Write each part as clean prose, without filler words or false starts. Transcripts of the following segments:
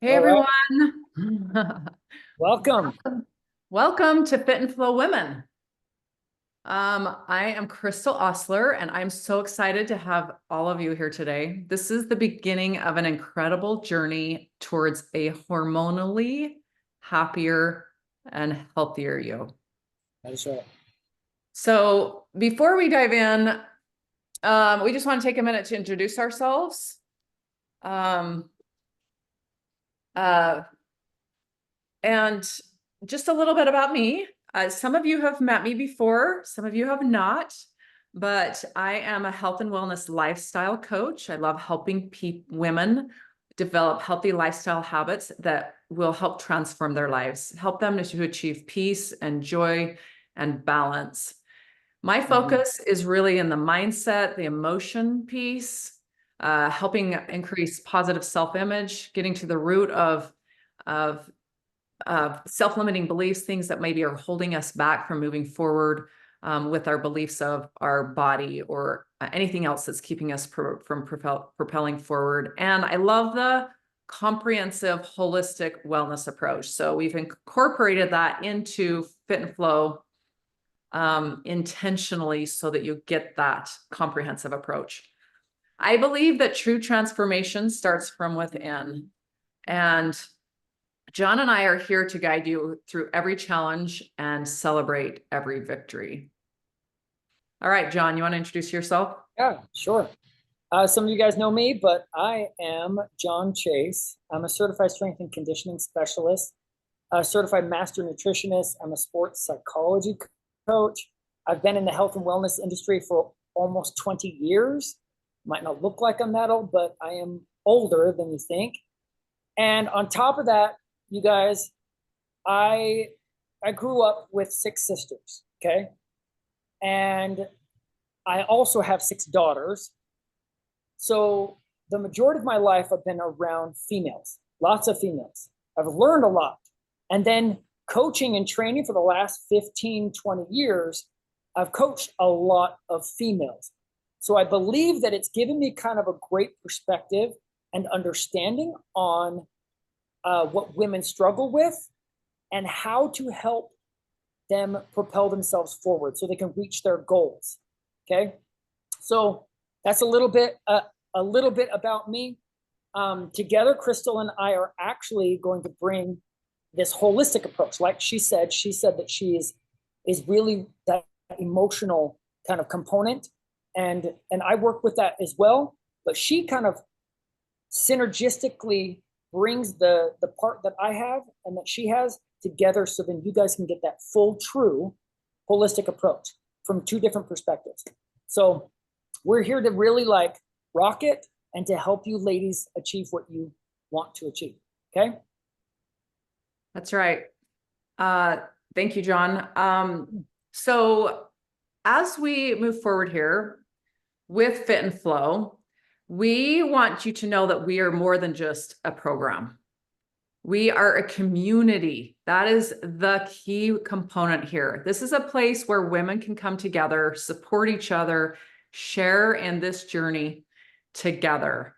Hey All right, everyone. welcome. Welcome to Fit and Flow Women. I am Crystal Osler, and I'm so excited to have all of you here today. This is the beginning of an incredible journey towards a hormonally happier and healthier you. That is right. So before we dive in, we just want to take a minute to introduce ourselves. Um, uh, And just a little bit about me. Some of you have met me before, some of you have not, but I am a health and wellness lifestyle coach. I love helping women develop healthy lifestyle habits that will help transform their lives, help them to achieve peace and joy and balance. My Mhm. focus is really in the mindset, the emotion piece, helping increase positive self-image, getting to the root of self-limiting beliefs, things that maybe are holding us back from moving forward with our beliefs of our body or anything else that's keeping us from propelling forward. And I love the comprehensive holistic wellness approach. So we've incorporated that into Fit and Flow intentionally so that you get that comprehensive approach. I believe that true transformation starts from within. And John and I are here to guide you through every challenge and celebrate every victory. All right, John, you want to introduce yourself? Yeah, sure. Some of you guys know me, but I am John Chase. I'm a certified strength and conditioning specialist, a certified master nutritionist. I'm a sports psychology coach. I've been in the health and wellness industry for almost 20 years. Might not look like I'm that old, but I am older than you think. And on top of that, you guys, I I grew up with six sisters, okay? And I also have six daughters. So the majority of my life, I've been around females, lots of females. I've learned a lot. And then coaching and training for the last 15, 20 years, I've coached a lot of females. So I believe that it's given me kind of a great perspective and understanding on what women struggle with and how to help them propel themselves forward so they can reach their goals. Okay, so that's a little bit about me. Together, Crystal and I are actually going to bring this holistic approach. Like she said that she is really that emotional kind of component, and I work with that as well. But she kind of synergistically brings the part that I have and that she has together, so then you guys can get that full, true, holistic approach from two different perspectives. So we're here to really like rock it and to help you ladies achieve what you want to achieve. Okay. That's right. Uh, thank you, John. So as we move forward here with Fit and Flow, we want you to know that we are more than just a program. We are a community. That is the key component here. This is a place where women can come together, support each other, share in this journey together.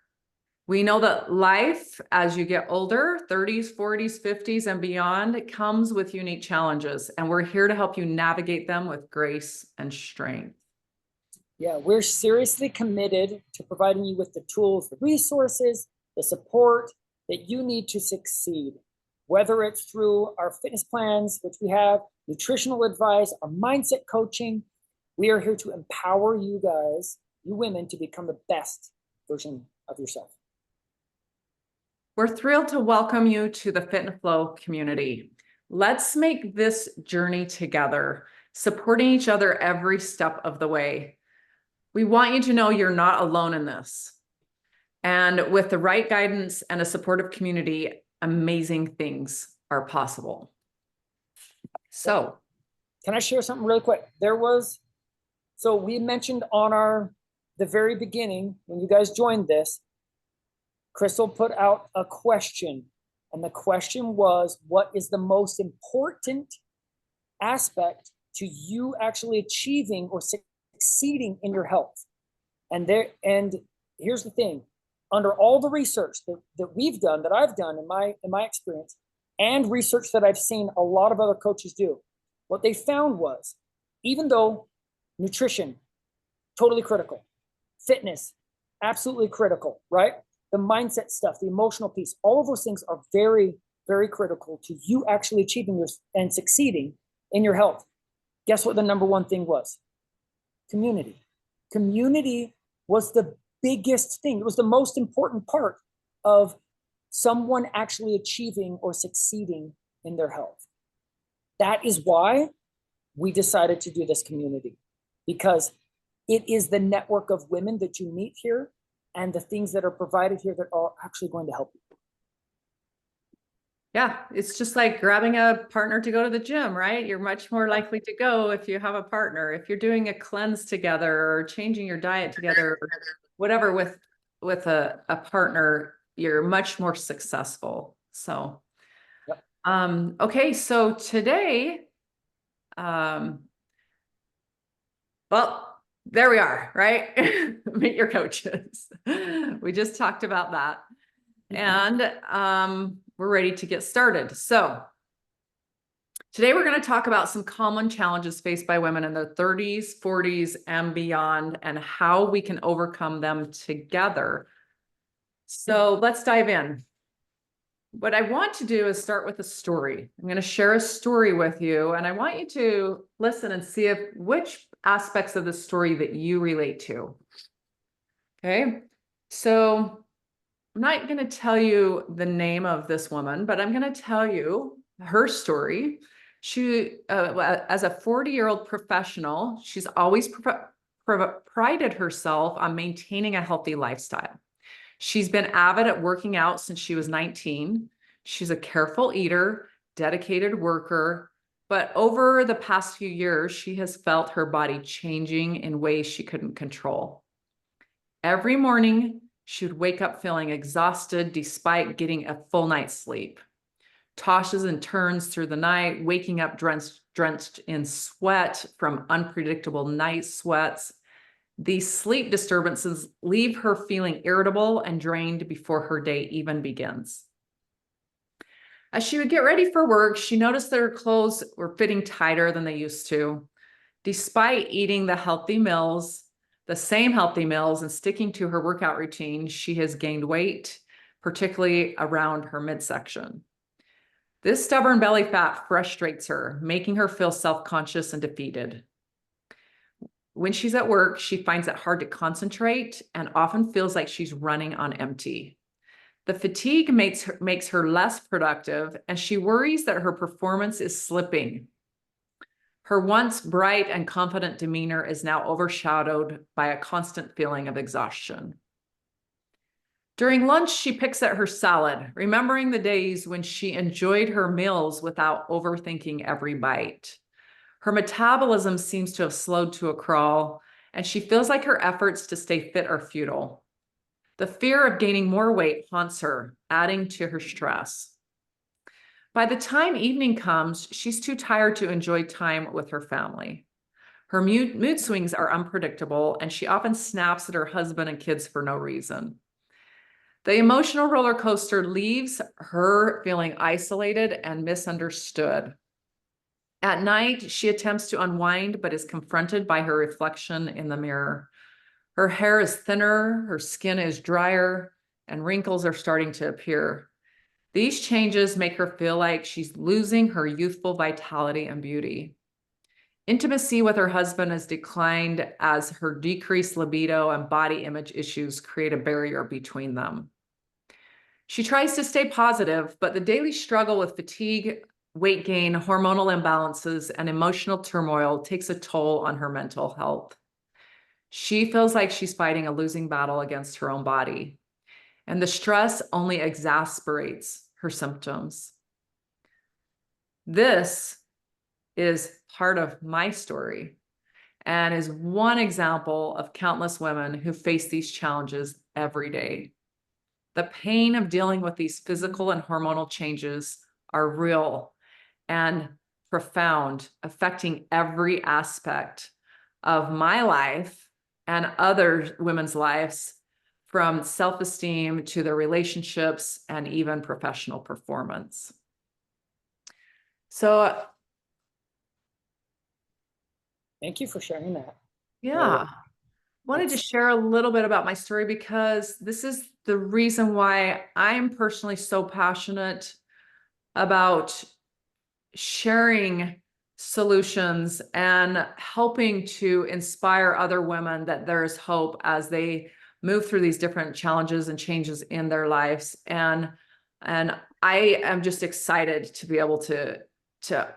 We know that life, as you get older, 30s, 40s, 50s, and beyond, it comes with unique challenges. And we're here to help you navigate them with grace and strength. Yeah, we're seriously committed to providing you with the tools, the resources, the support that you need to succeed, whether it's through our fitness plans, which we have, nutritional advice, our mindset coaching. We are here to empower you guys, you women, to become the best version of yourself. We're thrilled to welcome you to the Fit and Flow community. Let's make this journey together, supporting each other every step of the way. We want you to know you're not alone in this. And with the right guidance and a supportive community, amazing things are possible. So, Can I share something really quick? So we mentioned on the very beginning, when you guys joined this, Crystal put out a question. And the question was, what is the most important aspect to you actually achieving or succeeding in your health? And here's the thing. under all the research that we've done, that I've done in my experience, and research that I've seen a lot of other coaches do, what they found was, even though nutrition, totally critical, fitness, absolutely critical, right? The mindset stuff, the emotional piece, all of those things are very, very critical to you actually achieving your and succeeding in your health. Guess what the number one thing was? Community. Community was the biggest thing. It was the most important part of someone actually achieving or succeeding in their health. That is why we decided to do this community, because it is the network of women that you meet here and the things that are provided here that are actually going to help you. Yeah, it's just like grabbing a partner to go to the gym, right? You're much more likely to go if you have a partner. If you're doing a cleanse together or changing your diet together, or whatever with a partner, you're much more successful. So, Yep. Okay, so today, well, there we are, right? Meet your coaches. We just talked about that. And we're ready to get started. So today we're going to talk about some common challenges faced by women in their 30s, 40s, and beyond, and how we can overcome them together. So let's dive in. What I want to do is start with a story. I'm going to share a story with you, and I want you to listen and see if which aspects of the story that you relate to. Okay, so I'm not going to tell you the name of this woman, but I'm going to tell you her story. She, as a 40-year-old professional, she's always prided herself on maintaining a healthy lifestyle. She's been avid at working out since she was 19. She's a careful eater, dedicated worker, but over the past few years, she has felt her body changing in ways she couldn't control. Every morning, she would wake up feeling exhausted despite getting a full night's sleep. Tosses and turns through the night, waking up drenched in sweat from unpredictable night sweats. These sleep disturbances leave her feeling irritable and drained before her day even begins. As she would get ready for work, she noticed that her clothes were fitting tighter than they used to. Despite eating the same healthy meals, and sticking to her workout routine, she has gained weight, particularly around her midsection. This stubborn belly fat frustrates her, making her feel self-conscious and defeated. When she's at work, she finds it hard to concentrate and often feels like she's running on empty. The fatigue makes her less productive, and she worries that her performance is slipping. Her once bright and confident demeanor is now overshadowed by a constant feeling of exhaustion. During lunch, she picks at her salad, remembering the days when she enjoyed her meals without overthinking every bite. Her metabolism seems to have slowed to a crawl, and she feels like her efforts to stay fit are futile. The fear of gaining more weight haunts her, adding to her stress. By the time evening comes, she's too tired to enjoy time with her family. Her mood swings are unpredictable, and she often snaps at her husband and kids for no reason. The emotional roller coaster leaves her feeling isolated and misunderstood. At night, she attempts to unwind, but is confronted by her reflection in the mirror. Her hair is thinner, her skin is drier, and wrinkles are starting to appear. These changes make her feel like she's losing her youthful vitality and beauty. Intimacy with her husband has declined as her decreased libido and body image issues create a barrier between them. She tries to stay positive, but the daily struggle with fatigue, weight gain, hormonal imbalances, and emotional turmoil takes a toll on her mental health. She feels like she's fighting a losing battle against her own body, and the stress only exacerbates her symptoms. This is part of my story and is one example of countless women who face these challenges every day. The pain of dealing with these physical and hormonal changes are real and profound, affecting every aspect of my life and other women's lives from self-esteem to their relationships and even professional performance. So thank you for sharing that. yeah, wanted to share a little bit about my story because this is the reason why I'm personally so passionate about sharing solutions and helping to inspire other women that there is hope as they move through these different challenges and changes in their lives. And I am just excited to be able to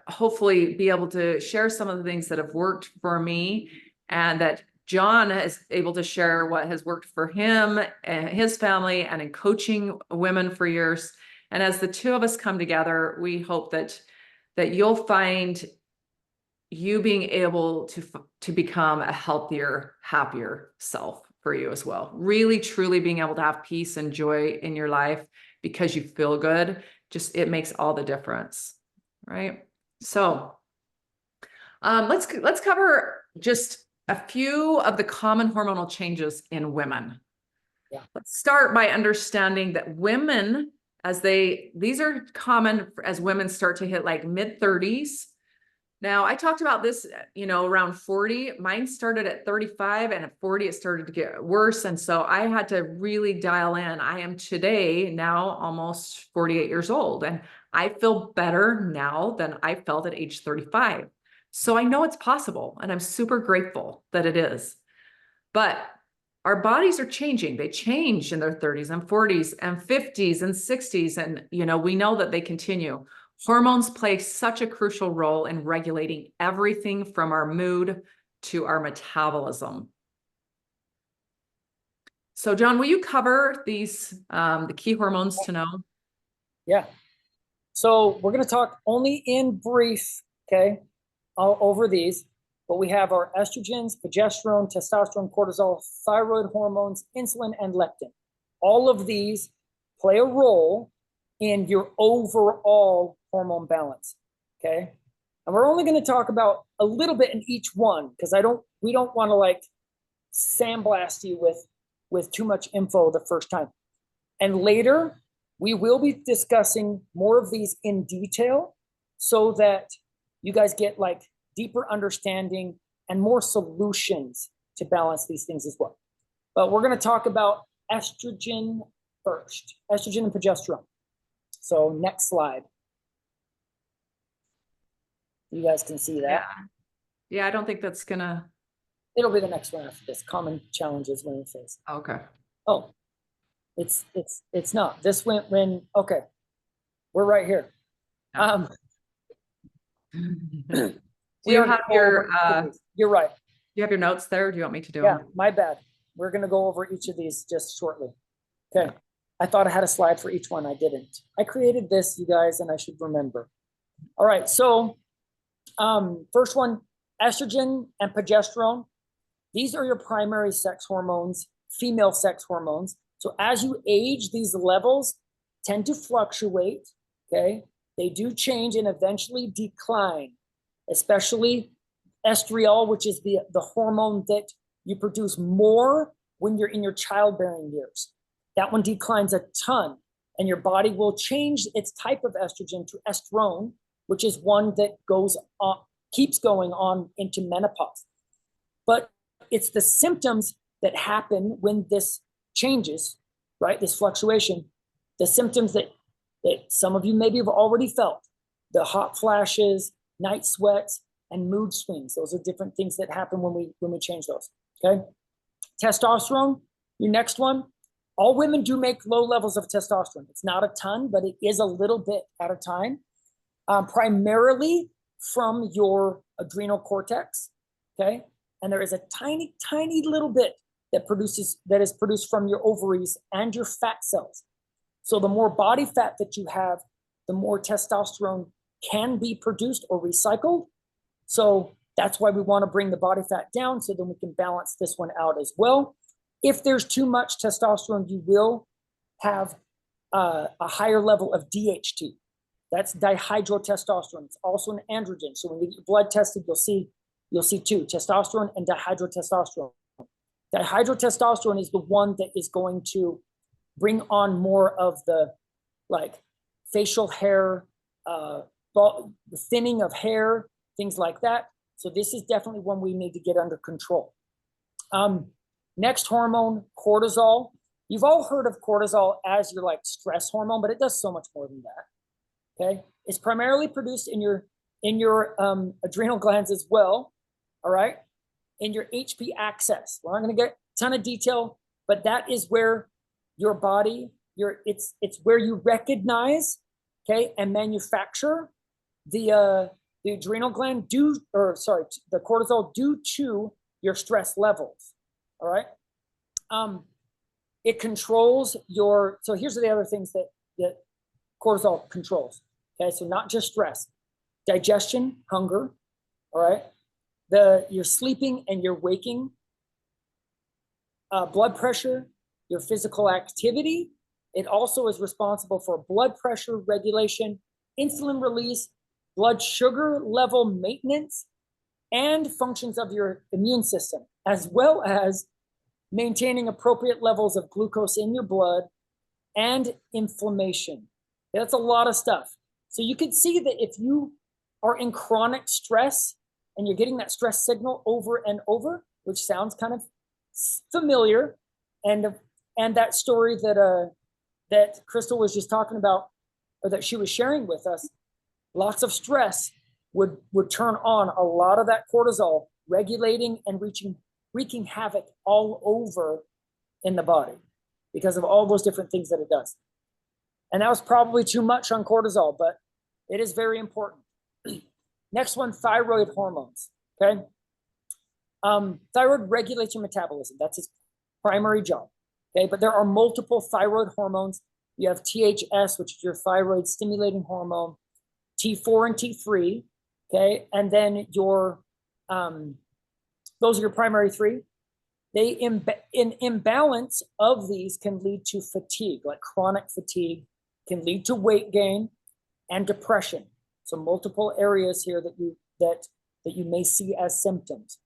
hopefully be able to share some of the things that have worked for me, and that John is able to share what has worked for him and his family and in coaching women for years. And as the two of us come together, we hope that you'll find you being able to become a healthier, happier self for you as well. Really, truly being able to have peace and joy in your life because you feel good. Just, it makes all the difference, right? So let's cover just a few of the common hormonal changes in women. Yeah. Let's start by understanding that women, these are common as women start to hit like mid-30s. Now, I talked about this, around 40. Mine started at 35, and at 40, it started to get worse. And so I had to really dial in. I am today now almost 48 years old, and I feel better now than I felt at age 35. So I know it's possible, and I'm super grateful that it is. But our bodies are changing. They change in their 30s and 40s and 50s and 60s. And, we know that they continue. Hormones play such a crucial role in regulating everything from our mood to our metabolism. So, John, will you cover these, the key hormones to know? Yeah. So we're going to talk only in brief, okay, over these. But we have our estrogens, progesterone, testosterone, cortisol, thyroid hormones, insulin, and leptin. All of these play a role in your overall hormone balance, okay? And we're only going to talk about a little bit in each one because we don't want to like sandblast you with too much info the first time. And later, we will be discussing more of these in detail so that you guys get like deeper understanding and more solutions to balance these things as well. But we're going to talk about estrogen first, estrogen and progesterone. So next slide. You guys can see that. Yeah, I don't think that's gonna. It'll be the next one after this. Common challenges women face. Okay. Oh, it's not. This went when, okay. We're right here. Yeah. Do We you are have your, you're right. do you have your notes there? Or do you want me to do Yeah, them? my bad. We're going to go over each of these just shortly. Okay. I thought I had a slide for each one. I didn't. I created this, you guys, and I should remember. All right. So first one, estrogen and progesterone. These are your primary sex hormones, female sex hormones. So as you age, these levels tend to fluctuate, okay? They do change and eventually decline, especially estriol, which is the hormone that you produce more when you're in your childbearing years. That one declines a ton, and your body will change its type of estrogen to estrone, which is one that goes on, keeps going on into menopause. But it's the symptoms that happen when this changes, right? This fluctuation, the symptoms that some of you maybe have already felt, the hot flashes, night sweats, and mood swings. Those are different things that happen when we change those, okay? Testosterone, your next one. All women do make low levels of testosterone. It's not a ton, but it is a little bit at a time, primarily from your adrenal cortex, okay? And there is a tiny, tiny little bit that is produced from your ovaries and your fat cells. So the more body fat that you have, the more testosterone can be produced or recycled. So that's why we want to bring the body fat down so then we can balance this one out as well. If there's too much testosterone, you will have a higher level of DHT. That's dihydrotestosterone. It's also an androgen. So when you get your blood tested, you'll see two, testosterone and dihydrotestosterone. Dihydrotestosterone is the one that is going to bring on more of the like facial hair, the thinning of hair, things like that. So this is definitely one we need to get under control. Next hormone, cortisol. You've all heard of cortisol as your like stress hormone, but it does so much more than that. Okay, it's primarily produced in your adrenal glands as well. All right, in your HP axis. We're not going to get a ton of detail, but that is where your body, it's where you recognize, okay, and manufacture the adrenal gland the cortisol due to your stress levels. All right. It controls so here's the other things that cortisol controls. Okay. So not just stress, digestion, hunger. All right. Your sleeping and your waking, blood pressure, your physical activity. It also is responsible for blood pressure regulation, insulin release, blood sugar level maintenance, and functions of your immune system, as well as maintaining appropriate levels of glucose in your blood and inflammation. That's a lot of stuff. So you can see that if you are in chronic stress and you're getting that stress signal over and over, which sounds kind of familiar, and that story that Crystal was just talking about, or that she was sharing with us, lots of stress would turn on a lot of that cortisol, regulating and wreaking havoc all over in the body because of all those different things that it does. And that was probably too much on cortisol, but it is very important. Next one, thyroid hormones. Okay. Thyroid regulates your metabolism. That's its primary job. Okay. But there are multiple thyroid hormones. You have THS, which is your thyroid stimulating hormone, T4 and T3. Okay. And then those are your primary three. An imbalance of these can lead to fatigue, like chronic fatigue, can lead to weight gain and depression. So multiple areas here that you may see as symptoms.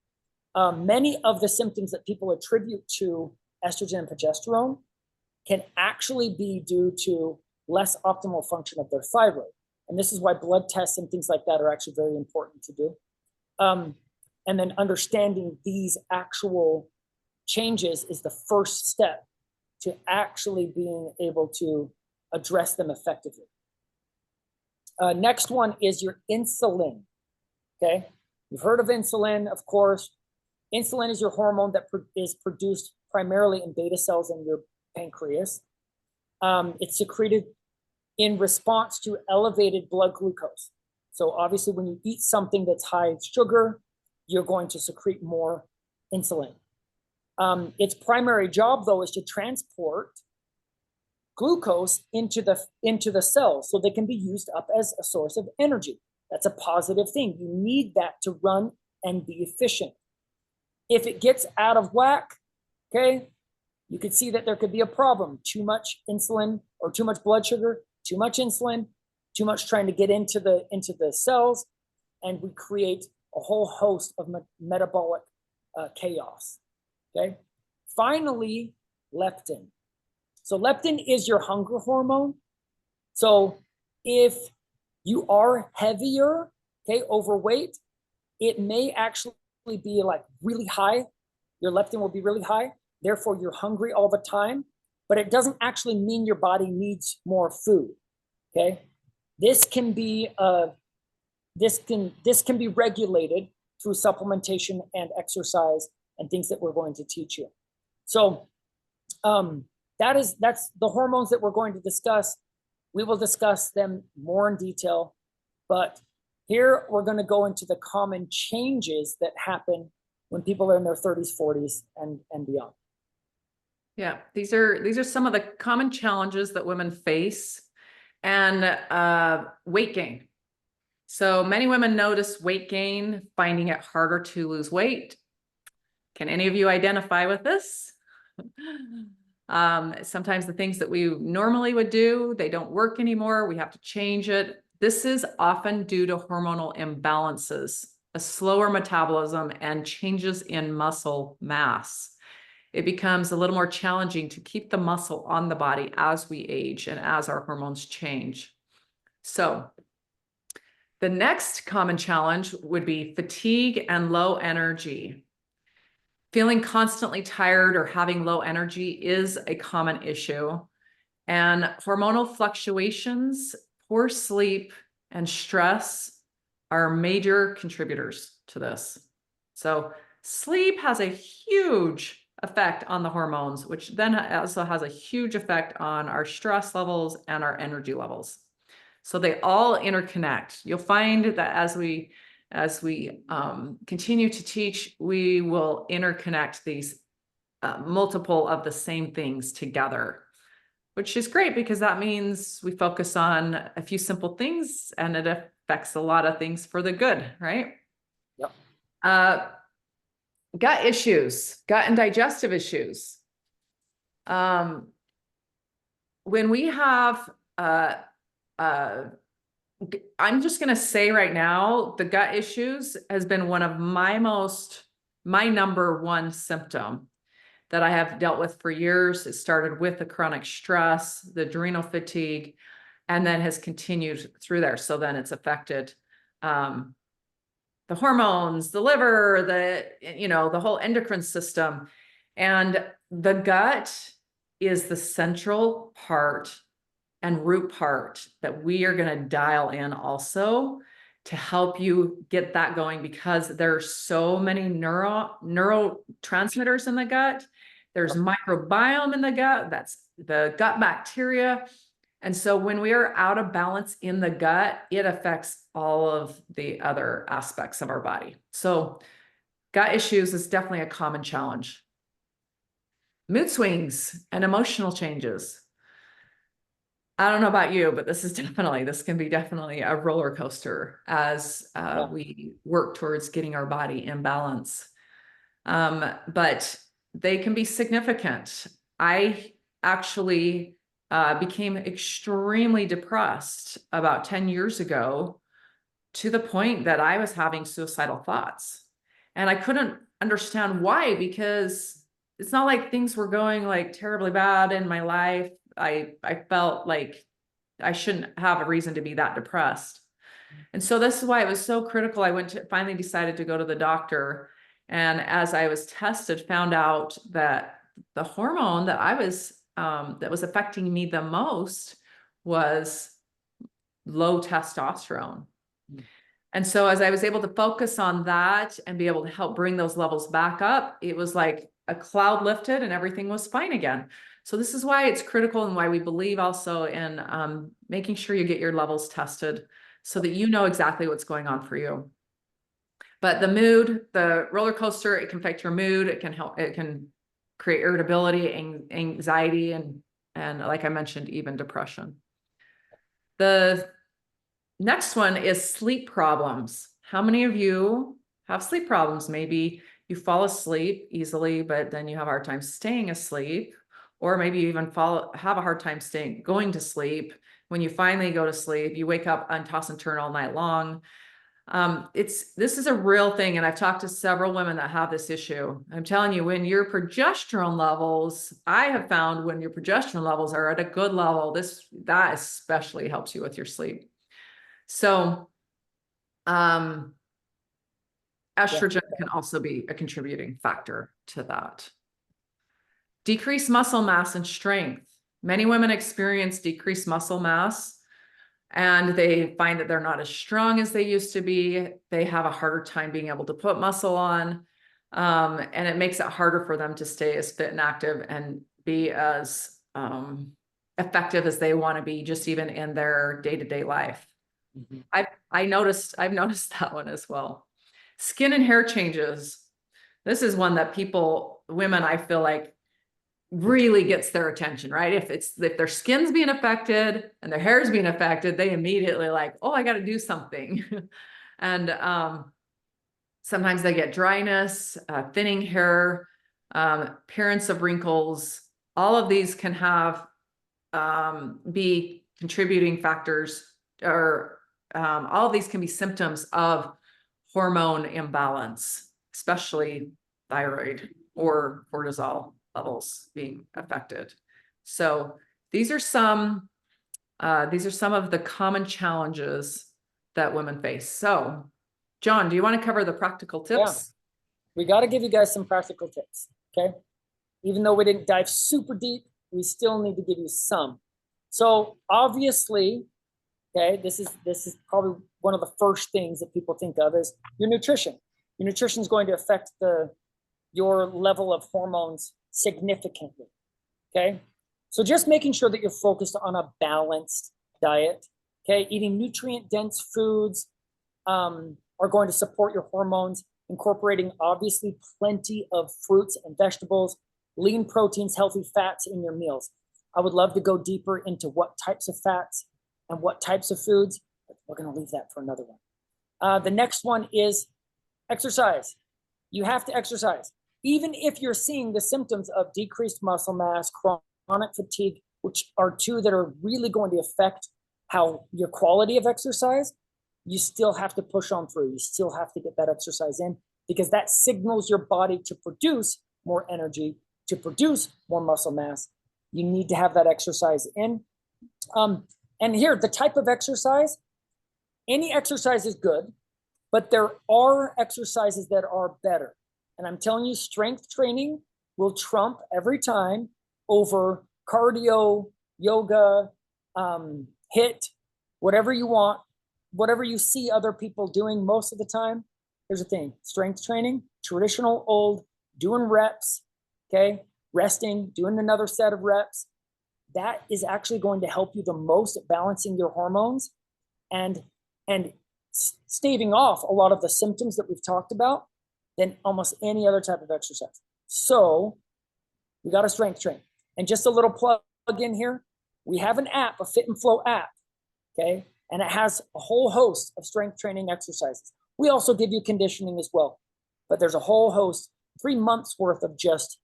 Many of the symptoms that people attribute to estrogen and progesterone can actually be due to less optimal function of their thyroid. And this is why blood tests and things like that are actually very important to do. And then understanding these actual changes is the first step to actually being able to address them effectively. Next one is your insulin. Okay, you've heard of insulin, of course. Insulin is your hormone that is produced primarily in beta cells in your pancreas. It's secreted in response to elevated blood glucose. So obviously when you eat something that's high in sugar, you're going to secrete more insulin. Its primary job, though, is to transport glucose into the cells so they can be used up as a source of energy. That's a positive thing. You need that to run and be efficient. If it gets out of whack, okay, you could see that there could be a problem. Too much insulin or too much blood sugar, too much insulin, too much trying to get into the cells, and we create a whole host of metabolic chaos. Okay. Finally, leptin. So leptin is your hunger hormone. So if you are heavier, okay, overweight, it may actually be like really high. Your leptin will be really high. Therefore, you're hungry all the time, but it doesn't actually mean your body needs more food. Okay. This can be regulated through supplementation and exercise and things that we're going to teach you. So that's the hormones that we're going to discuss. We will discuss them more in detail, but here we're going to go into the common changes that happen when people are in their 30s, 40s, and beyond. Yeah, these are some of the common challenges that women face, and weight gain. So many women notice weight gain, finding it harder to lose weight. Can any of you identify with this? Sometimes the things that we normally would do, they don't work anymore. We have to change it. This is often due to hormonal imbalances, a slower metabolism, and changes in muscle mass. it becomes a little more challenging to keep the muscle on the body as we age and as our hormones change. So the next common challenge would be fatigue and low energy. Feeling constantly tired or having low energy is a common issue. And hormonal fluctuations, poor sleep, and stress are major contributors to this. So sleep has a huge effect on the hormones, which then also has a huge effect on our stress levels and our energy levels. So they all interconnect. You'll find that as we continue to teach, we will interconnect these multiple of the same things together, which is great because that means we focus on a few simple things and it affects a lot of things for the good, right? Yep. Gut issues, gut and digestive issues. When we have, I'm just going to say right now, the gut issues has been one of my number one symptom that I have dealt with for years. It started with the chronic stress, the adrenal fatigue, and then has continued through there. So then it's affected the hormones, the liver, the whole endocrine system. And the gut is the central part and root part that we are going to dial in also to help you get that going, because there's so many neurotransmitters in the gut. There's microbiome in the gut. That's the gut bacteria. And so when we are out of balance in the gut, it affects all of the other aspects of our body. So gut issues is definitely a common challenge. Mood swings and emotional changes. I don't know about you, but this can be definitely a roller coaster as we work towards getting our body in balance. But they can be significant. I actually became extremely depressed about 10 years ago, to the point that I was having suicidal thoughts. And I couldn't understand why, because it's not like things were going like terribly bad in my life. I felt like I shouldn't have a reason to be that depressed. And so this is why it was so critical. I finally decided to go to the doctor. And as I was tested, found out that the hormone that that was affecting me the most was low testosterone. And so as I was able to focus on that and be able to help bring those levels back up, it was like a cloud lifted and everything was fine again. So this is why it's critical, and why we believe also in making sure you get your levels tested so that you know exactly what's going on for you. But the mood, the roller coaster, it can affect your mood. It can create irritability, anxiety, and like I mentioned, even depression. The next one is sleep problems. How many of you have sleep problems? Maybe you fall asleep easily, but then you have a hard time staying asleep. Or maybe you even have a hard time going to sleep. When you finally go to sleep, you wake up and toss and turn all night long. This is a real thing. And I've talked to several women that have this issue. I'm telling you, when your progesterone levels, I have found when your progesterone levels are at a good level, that especially helps you with your sleep. So, estrogen can also be a contributing factor to that. Decreased muscle mass and strength. Many women experience decreased muscle mass, and they find that they're not as strong as they used to be. They have a harder time being able to put muscle on, and it makes it harder for them to stay as fit and active and be as effective as they want to be, just even in their day-to-day life. Mm-hmm. I've noticed that one as well. Skin and hair changes. This is one that women, I feel like, really gets their attention, right? If their skin's being affected and their hair's being affected, they immediately like, oh, I got to do something. And sometimes they get dryness, thinning hair, appearance of wrinkles. All of these can be contributing factors, or all of these can be symptoms of hormone imbalance, especially thyroid or cortisol. levels being affected. So these are some of the common challenges that women face. So John, do you want to cover the practical tips? We got to give you guys some practical tips, okay? Even though we didn't dive super deep, we still need to give you some. So obviously, okay, this is probably one of the first things that people think of is your nutrition. Your nutrition is going to affect your level of hormones significantly, okay? So just making sure that you're focused on a balanced diet, okay? Eating nutrient-dense foods are going to support your hormones, incorporating obviously plenty of fruits and vegetables, lean proteins, healthy fats in your meals. I would love to go deeper into what types of fats and what types of foods, but we're going to leave that for another one. The next one is exercise. You have to exercise. Even if you're seeing the symptoms of decreased muscle mass, chronic fatigue, which are two that are really going to affect how your quality of exercise, you still have to push on through. You still have to get that exercise in because that signals your body to produce more energy, to produce more muscle mass. You need to have that exercise in. And here, the type of exercise, any exercise is good, but there are exercises that are better. And I'm telling you, strength training will trump every time over cardio, yoga, HIIT, whatever you want, whatever you see other people doing most of the time. Here's the thing, strength training, traditional old, doing reps, okay, resting, doing another set of reps. That is actually going to help you the most at balancing your hormones and staving off a lot of the symptoms that we've talked about than almost any other type of exercise. So we got to strength train. And just a little plug in here, we have an app, a FIT N FLO app, okay? And it has a whole host of strength training exercises. We also give you conditioning as well, but there's a whole host, 3 months worth of just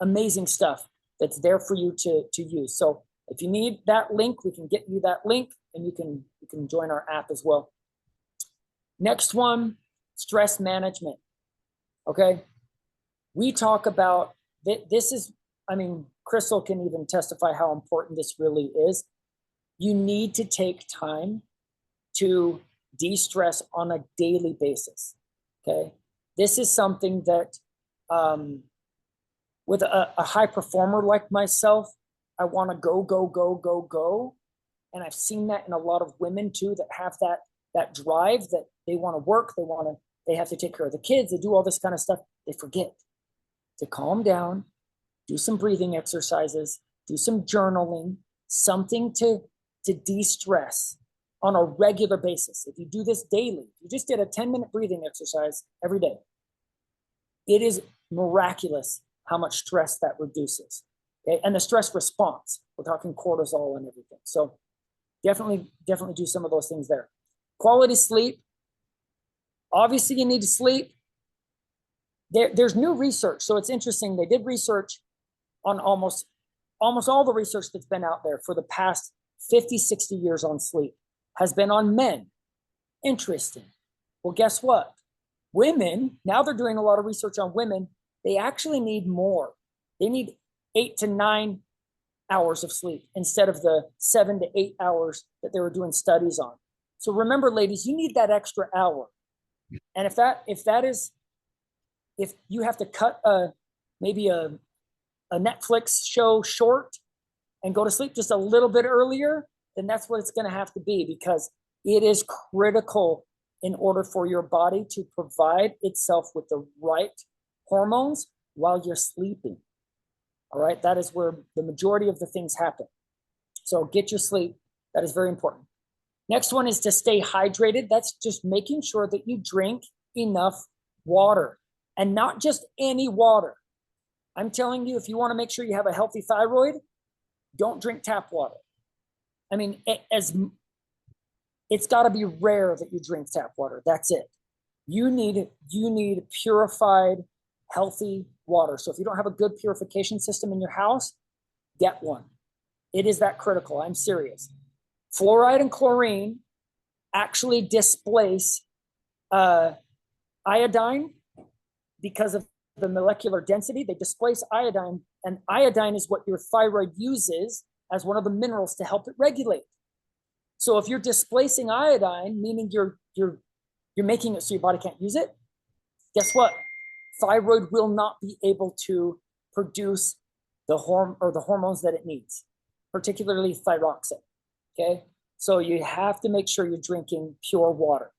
amazing stuff that's there for you to use. So if you need that link, we can get you that link and you can join our app as well. Next one, stress management. Okay. We talk about this is, I mean, Crystal can even testify how important this really is. You need to take time to de-stress on a daily basis. Okay. This is something that, with a high performer like myself, I want to go. And I've seen that in a lot of women too, that have that drive that they want to work. They have to take care of the kids. They do all this kind of stuff. They forget to calm down, do some breathing exercises, do some journaling, something to de-stress on a regular basis. If you do this daily, you just did a 10-minute breathing exercise every day, it is miraculous how much stress that reduces. Okay? And the stress response, we're talking cortisol and everything. So definitely do some of those things there. Quality sleep. Obviously, you need to sleep. There's new research. So it's interesting. They did research on almost all the research that's been out there for the past 50, 60 years on sleep has been on men. Interesting. Well, guess what? Women, now they're doing a lot of research on women. They actually need more. They need 8 to 9 hours of sleep instead of the 7 to 8 hours that they were doing studies on. So remember, ladies, you need that extra hour. And if you have to cut maybe a Netflix show short and go to sleep just a little bit earlier, then that's what it's going to have to be, because it is critical in order for your body to provide itself with the right hormones while you're sleeping. All right, that is where the majority of the things happen. So get your sleep. That is very important. Next one is to stay hydrated. That's just making sure that you drink enough water, and not just any water. I'm telling you, if you want to make sure you have a healthy thyroid, don't drink tap water. I mean, it's got to be rare that you drink tap water. That's it. You need purified, healthy water. So if you don't have a good purification system in your house, get one. It is that critical. I'm serious. Fluoride and chlorine actually displace iodine because of the molecular density. They displace iodine And iodine is what your thyroid uses as one of the minerals to help it regulate. So if you're displacing iodine, meaning you're making it so your body can't use it, guess what? Thyroid will not be able to produce the hormones that it needs, particularly thyroxine. Okay, so you have to make sure you're drinking pure water.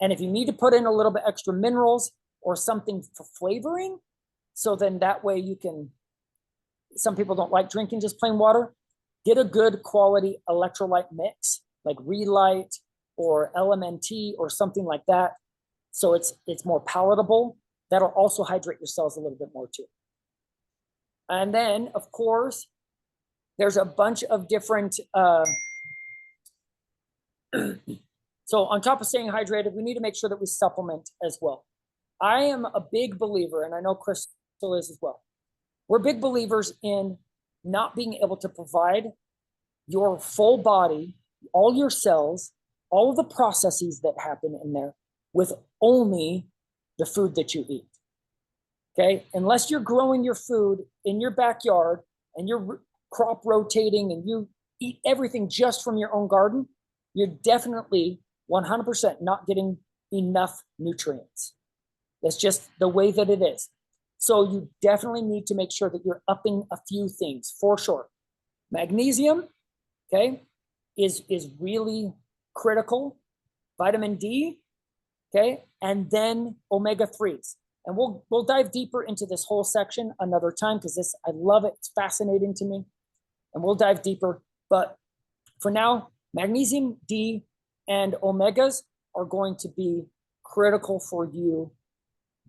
And if you need to put in a little bit extra minerals or something for flavoring, so then that way you can, some people don't like drinking just plain water, get a good quality electrolyte mix like Relight or LMNT or something like that. So it's more palatable. That'll also hydrate your cells a little bit more too. And then, of course, there's a bunch of different, so on top of staying hydrated, we need to make sure that we supplement as well. I am a big believer, and I know Crystal is as well. We're big believers in not being able to provide your full body, all your cells, all of the processes that happen in there with only the food that you eat. Okay, unless you're growing your food in your backyard and you're crop rotating and you eat everything just from your own garden, you're definitely 100% not getting enough nutrients. That's just the way that it is. So you definitely need to make sure that you're upping a few things for sure. Magnesium, okay, is really critical. Vitamin D, okay, and then omega-3s. And we'll dive deeper into this whole section another time because this, I love it. It's fascinating to me. And we'll dive deeper. But for now, magnesium, D, and omegas are going to be critical for you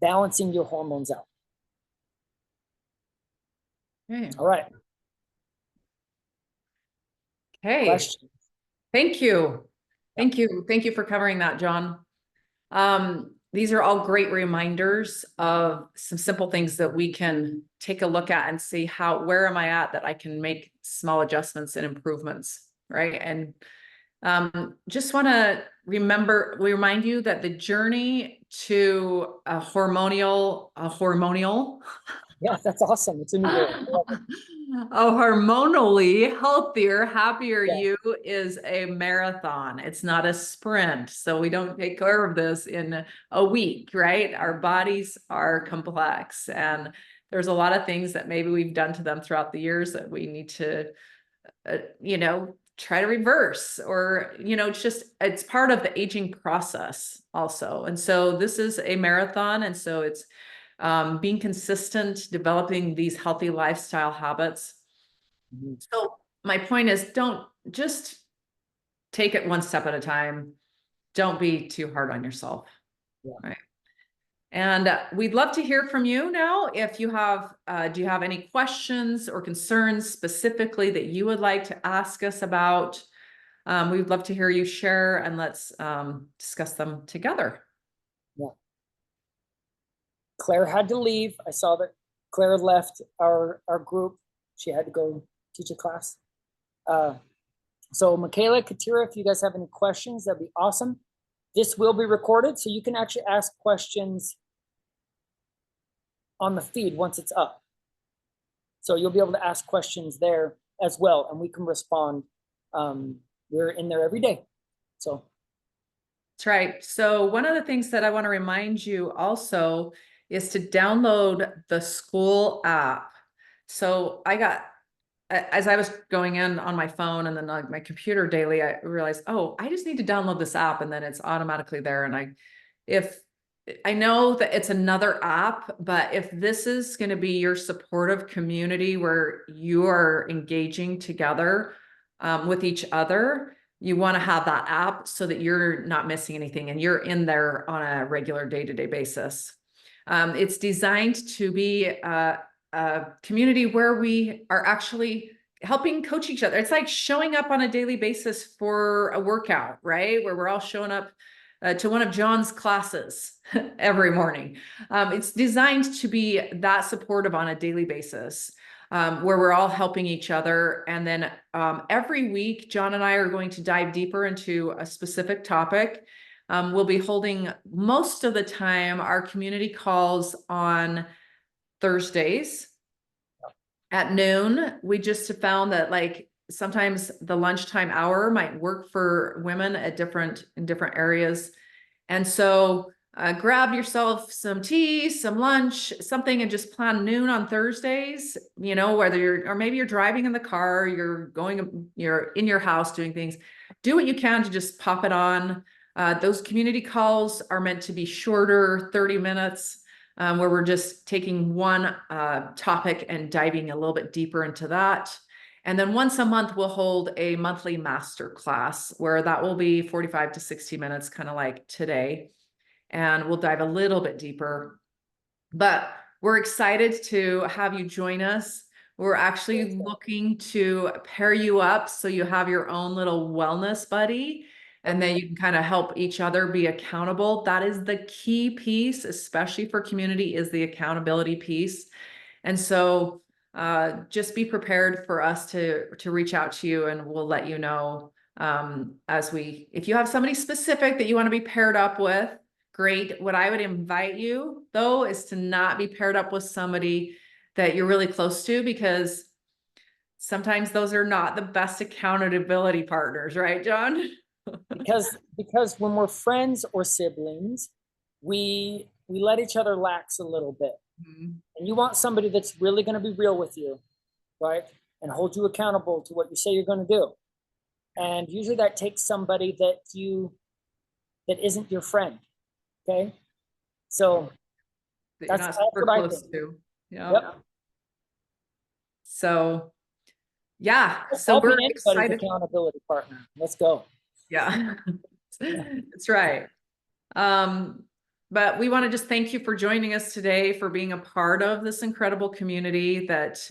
balancing your hormones out. Okay. All right. Okay. Questions? Thank you. Thank you. Thank you for covering that, John. These are all great reminders of some simple things that we can take a look at and see where am I at that I can make small adjustments and improvements, right? And just want to remind you that the journey to a hormonal Yeah, that's awesome. It's a new word. a hormonally healthier, happier Yeah. you is a marathon. It's not a sprint. So we don't take care of this in a week, right? Our bodies are complex and there's a lot of things that maybe we've done to them throughout the years that we need to, try to reverse, or, it's part of the aging process also. And so this is a marathon. And so it's being consistent, developing these healthy lifestyle habits. Mm-hmm. So my point is, don't just take it one step at a time. Don't be too hard on yourself. Yeah. Right. And we'd love to hear from you now. If you have, do you have any questions or concerns specifically that you would like to ask us about? We'd love to hear you share, and let's discuss them together. Yeah. Claire had to leave. I saw that Claire left our group. She had to go teach a class. So Michaela, Katira, if you guys have any questions, that'd be awesome. This will be recorded, so you can actually ask questions on the feed once it's up. So you'll be able to ask questions there as well, and we can respond. We're in there every day. So that's right. So one of the things that I want to remind you also is to download the school app. So as I was going in on my phone and then on my computer daily, I realized, oh, I just need to download this app, and then it's automatically there. And if I know that it's another app, but if this is going to be your supportive community where you are engaging together with each other, you want to have that app so that you're not missing anything and you're in there on a regular day-to-day basis. It's designed to be a community where we are actually helping coach each other. It's like showing up on a daily basis for a workout, right? Where we're all showing up to one of John's classes every morning. It's designed to be that supportive on a daily basis, where we're all helping each other. And then every week, John and I are going to dive deeper into a specific topic. We'll be holding most of the time our community calls on Thursdays. at noon. We just have found that like sometimes the lunchtime hour might work for women at in different areas. And so grab yourself some tea, some lunch, something, and just plan noon on Thursdays, you know, whether or maybe you're driving in the car, you're in your house doing things, do what you can to just pop it on. Those community calls are meant to be shorter, 30 minutes, where we're just taking one topic and diving a little bit deeper into that. And then once a month, we'll hold a monthly master class where that will be 45 to 60 minutes, kind of like today. And we'll dive a little bit deeper. But we're excited to have you join us. We're actually looking to pair you up so you have your own little wellness buddy, and then you can kind of help each other be accountable. That is the key piece, especially for community, is the accountability piece. And so just be prepared for us to reach out to you, and we'll let you know if you have somebody specific that you want to be paired up with, great. What I would invite you though is to not be paired up with somebody that you're really close to, because sometimes those are not the best accountability partners, right, John? because when we're friends or siblings, we let each other lax a little bit. Mm-hmm. And you want somebody that's really going to be real with you, right? And hold you accountable to what you say you're going to do. And usually that takes somebody that isn't your friend. Okay. So that's what I think. Yeah. Yep. So yeah. So we're excited. Accountability partner. Let's go. Yeah. That's right. But we want to just thank you for joining us today, for being a part of this incredible community that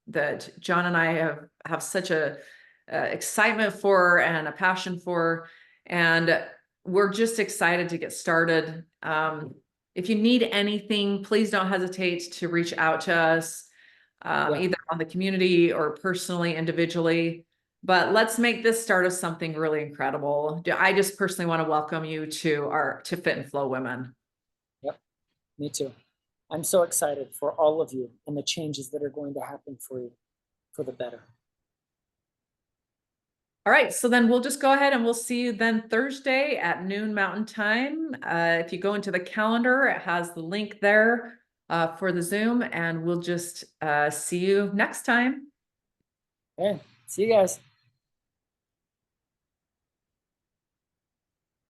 that John and I have such a excitement for and a passion for, and we're just excited to get started. If you need anything, please don't hesitate to reach out to us, either on the community or personally, individually. But let's make this start of something really incredible. I just personally want to welcome you to FIT N FLO Women. Yep, me too. I'm so excited for all of you and the changes that are going to happen for you for the better. All right, so then we'll just go ahead and we'll see you then Thursday at noon Mountain Time. If you go into the calendar, it has the link there for the Zoom, and we'll just see you next time. Okay, see you guys.